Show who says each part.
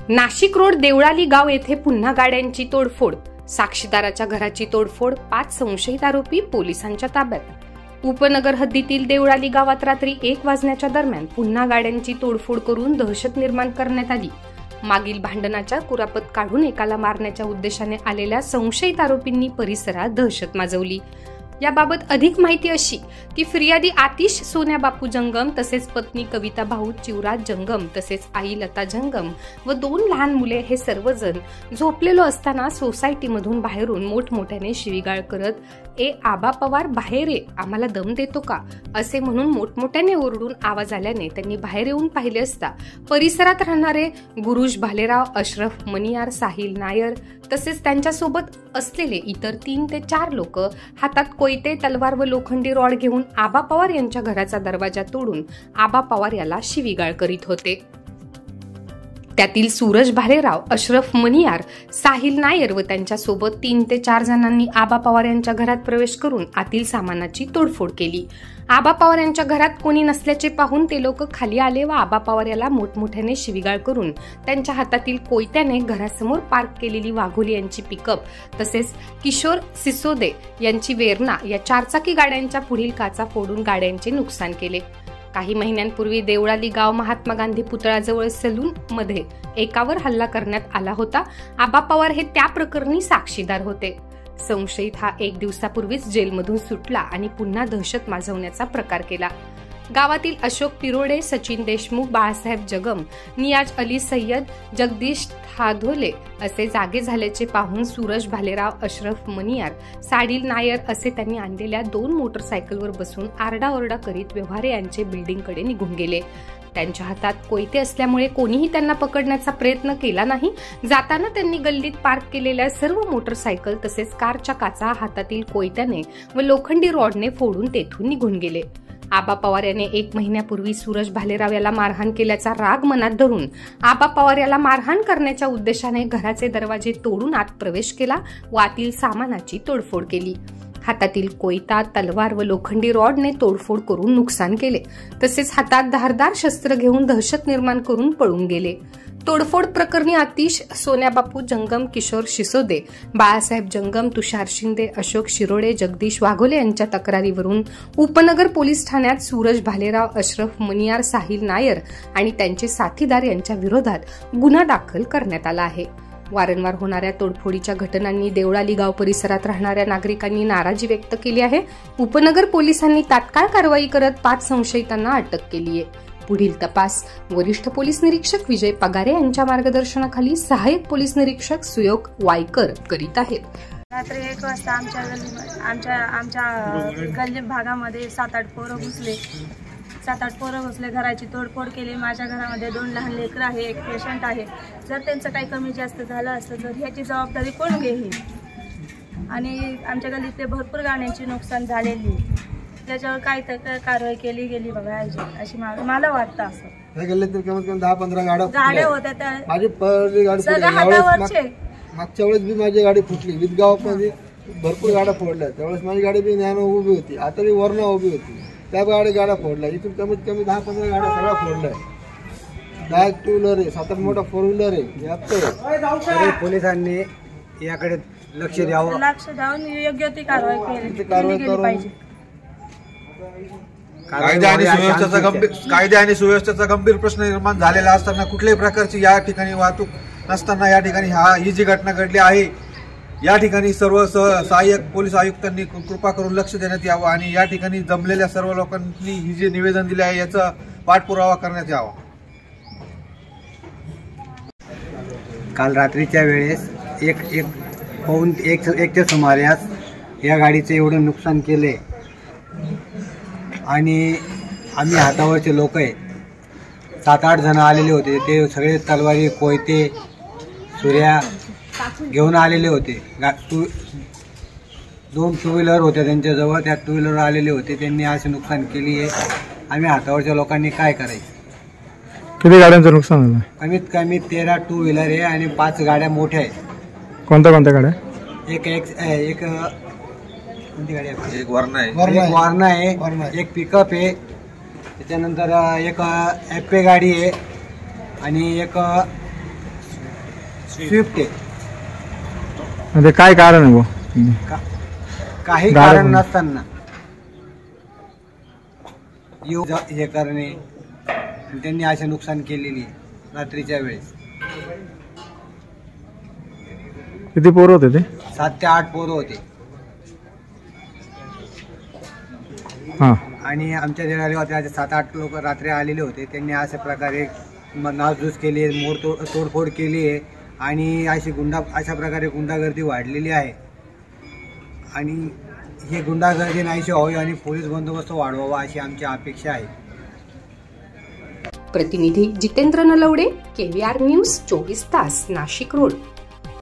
Speaker 1: Nashik road Deolali गाव येथे पुन्हा गाड्यांची तोडफोड, साक्षीदाराच्या घराची तोडफोड, 5 संशयित आरोपी पोलिसांच्या ताब्यात। उपनगर हद्दीतील देवळाली गावात रात्री 1 वाजण्याच्या दरम्यान पुन्हा गाड्यांची तोडफोड करून दहशत निर्माण करण्यात आली। मागील भांडणाच्या कुरापत काढून एकाला मारण्याच्या उद्देशाने आलेल्या संशयित आरोपींनी परिसरात दहशत माजवली। याबाबत अधिक माहिती अशी की फिर्यादी आतिश सोन्या बापू जंगम तसेच पत्नी कविता भाऊ चिवराज जंगम तसेच आई लता जंगम व 2 लहान मुले हे सर्वजण झोपलेलो असताना सोसायटीमधून बाहेरून मोठमोठ्याने शिवीगाळ करत, "ए आबा पवार बाहेर ये, आम्हाला दम देतो का?" असे म्हणून मोठमोठ्याने ओरडून आवाज आल्याने त्यांनी बाहेर येऊन पाहिले असता परिसरात राहणारे गुरुश भालेराव, अशरफ मनियार, साहिल नायर तसेच त्यांच्यासोबत असलेले इतर 3 ते 4 लोक हातात कोयते, तलवार व लोखंडी रॉड घेऊन आबा पवार यांच्या घराचा दरवाजा तोडून आबा पवार याला शिवीगाळ करीत होते। त्यातील सूरज भालेराव, अशरफ मनियार, साहिल नायर व त्यांच्यासोबत 3 ते 4 जणांनी आबा पवार यांच्या घरात प्रवेश करून आतील सामानाची तोडफोड केली। आबा पवार यांच्या घरात कोणी नसल्याचे पाहून ते लोक खाली आले व आबा पवार याला मोठमोठ्याने शिवीगाळ करून त्यांच्या हातातील कोयत्याने घरासमोर पार्क केलेली वाघोली यांची पिकअप तसेच किशोर सिसोदे यांची वेरणा या 4 चाकी गाड्यांच्या पुढील काचा फोडून गाड्यांचे नुकसान केले। काही महिन्यांपूर्वी देवळाली गाव महात्मा गांधी पुतळ्याजवळ सलून मध्ये एकावर हल्ला करण्यात आला होता। आबा पवार हे त्या प्रकरणी साक्षीदार होते। संशयित हा 1 दिवसापूर्वीच जेलमधून सुटला आणि पुन्हा दहशत माजवण्याचा प्रकार केला। गावातील अशोक पिरोडे, सचिन देशमुख, बाळासाहेब जगम, नियाज अली सय्यद, जगदीश थाधोले असे जागे झाल्याचे पाहून सूरज भालेराव, अशरफ मनियार, साहिल नायर असे त्यांनी आणलेल्या 2 मोटरसायकलवर बसून आरडाओरडा करीत व्यवहारे यांचे बिल्डिंगकडे निघून गेले। त्यांच्या हातात कोयते असल्यामुळे कोणीही त्यांना पकडण्याचा प्रयत्न केला नाही। जाताना त्यांनी गल्लीत पार्क केलेल्या सर्व मोटरसायकल तसेच कारच्या काचा हातातील कोयत्याने व लोखंडी रॉडने फोडून तेथून निघून गेले। आबा पवार याने 1 महिन्यापूर्वी सूरज भालेराव याला मारहाण केल्याचा राग मनात धरून आबा पवार याला मारहाण करण्याच्या उद्देशाने घराचे दरवाजे तोडून आत प्रवेश केला व आतील सामानाची तोडफोड केली। हातातील कोयता, तलवार व लोखंडी रॉडने तोडफोड करून नुकसान केले तसेच हातात धारदार शस्त्र घेऊन दहशत निर्माण करून पळून गेले। तोडफोड प्रकरणी आतिश सोन्या बापू जंगम, किशोर सिसोदे, बाळासाहेब जंगम, तुषार शिंदे, अशोक शिरोडे, जगदीश वाघोले यांच्या तक्रारीवरून उपनगर पोलीस ठाण्यात सूरज भालेराव, अशरफ मनियार, साहिल नायर आणि त्यांचे साथीदार यांच्या विरोधात गुन्हा दाखल करण्यात आला आहे। वारंवार होणाऱ्या तोडफोडीच्या घटनांनी देवळाली गाव परिसरात राहणाऱ्या नागरिकांनी नाराजी व्यक्त केली आहे। उपनगर पोलिसांनी तात्काळ कारवाई करत 5 संशयितांना अटक केली आहे। पुढील तपास वरिष्ठ पोलीस निरीक्षक विजय पगारे यांच्या मार्गदर्शनाखाली सहाय्यक पोलीस निरीक्षक सुयोग वायकर करीत आहेत।
Speaker 2: रात्री 1 वाजता आमच्या गल्ली भागामध्ये 7-8 पोरं घुसले, घराची तोडफोड केली। माझ्या घरामध्ये 2 लहान लेकरं आहे, 1 पेशंट आहे। जर त्यांचं काही कमी जास्त झालं असतं तर ह्याची जबाबदारी कोण घेईल? आणि आमच्या गल्लीत भरपूर गाड्यांची नुकसान झालेली, त्याच्यावर काय कारवाई केली गेली बघायची अशी मला वाटतं। असं
Speaker 3: गल्लीत कमीत कमी 10-15
Speaker 2: गाड्या होत्या त्या
Speaker 3: माझी पहिली गाडी मागच्या वेळेस बी माझी गाडी फुटली। विदगावमध्ये भरपूर गाड्या फोडल्या, त्यावेळेस माझी गाडी बी न्यानो उभी होती, आता बी वरनं उभी होती, त्या गाड्या फोडल्या। इथून कमीत कमी 10-15 गाड्या सगळ्या फोडल्या। 10 2 व्हीलर आहे, 7-8 मोठा 4 व्हीलर आहे।
Speaker 4: पोलिसांनी याकडे लक्ष द्यावं,
Speaker 2: योग्य ती कारवाई केली पाहिजे।
Speaker 5: कायदे आणि सुव्यवस्थेचा गंभीर प्रश्न निर्माण झालेला असताना कुठल्याही प्रकारची या ठिकाणी वाहतूक नसताना या ठिकाणी ही जी घटना घडली आहे, या ठिकाणी सर्व सहाय्यक पोलीस आयुक्तांनी कृपा करून लक्ष देण्यात यावं आणि या ठिकाणी जमलेल्या सर्व लोकांनी ही जे निवेदन दिले आहे याचा पाठपुरावा करण्यात यावा।
Speaker 4: काल रात्रीच्या वेळेस एकच्या सुमारास या गाडीचे एवढं नुकसान केले आणि आम्ही हातावरचे लोक आहे, 7-8 जण आलेले होते। ते सगळे तलवारी, कोयते, सुऱ्या घेऊन आलेले होते। 2 2 व्हीलर होत्या त्यांच्याजवळ, त्या 2 व्हीलर आलेले होते। त्यांनी असे नुकसान केली आहे। आम्ही हातावरच्या लोकांनी काय करायचं?
Speaker 6: किती गाड्यांचं नुकसान झालं?
Speaker 4: कमीत कमी 13 2 व्हीलर आहे आणि 5 गाड्या मोठ्या आहेत।
Speaker 6: कोणत्या गाड्या?
Speaker 4: एक कोणती गाडी आहे?
Speaker 5: एक वारणा
Speaker 4: आहे, एक पिकअप आहे, त्याच्यानंतर एक ॲपे गाडी आहे आणि एक स्विफ्ट आहे.
Speaker 6: म्हणजे काय कारण आहे भाऊ?
Speaker 4: काही
Speaker 6: गाड्या
Speaker 4: कारण
Speaker 6: पण-
Speaker 4: नसताना हे करणे आणि त्यांनी असे नुकसान केलेली आहे रात्रीच्या वेळेस.
Speaker 6: किती पोरं होते ते?
Speaker 4: 7 ते 8 पोरं होते
Speaker 6: हां.
Speaker 4: आणि आमच्या देवाला 7-8 लोक रात्री आलेले होते. त्यांनी अशा प्रकारे नासधूस केली आहे, तोडफोड केली आहे आणि अशा प्रकारे गुंडागर्दी वाढलेली आहे. आणि ही गुंडागर्दी नाहीशी व्हावी आणि पोलीस बंदोबस्त वाढवावा अशी आमची अपेक्षा आहे.
Speaker 1: प्रतिनिधी जितेंद्र नलवडे, KVR न्यूज 24 तास, नाशिक रोड.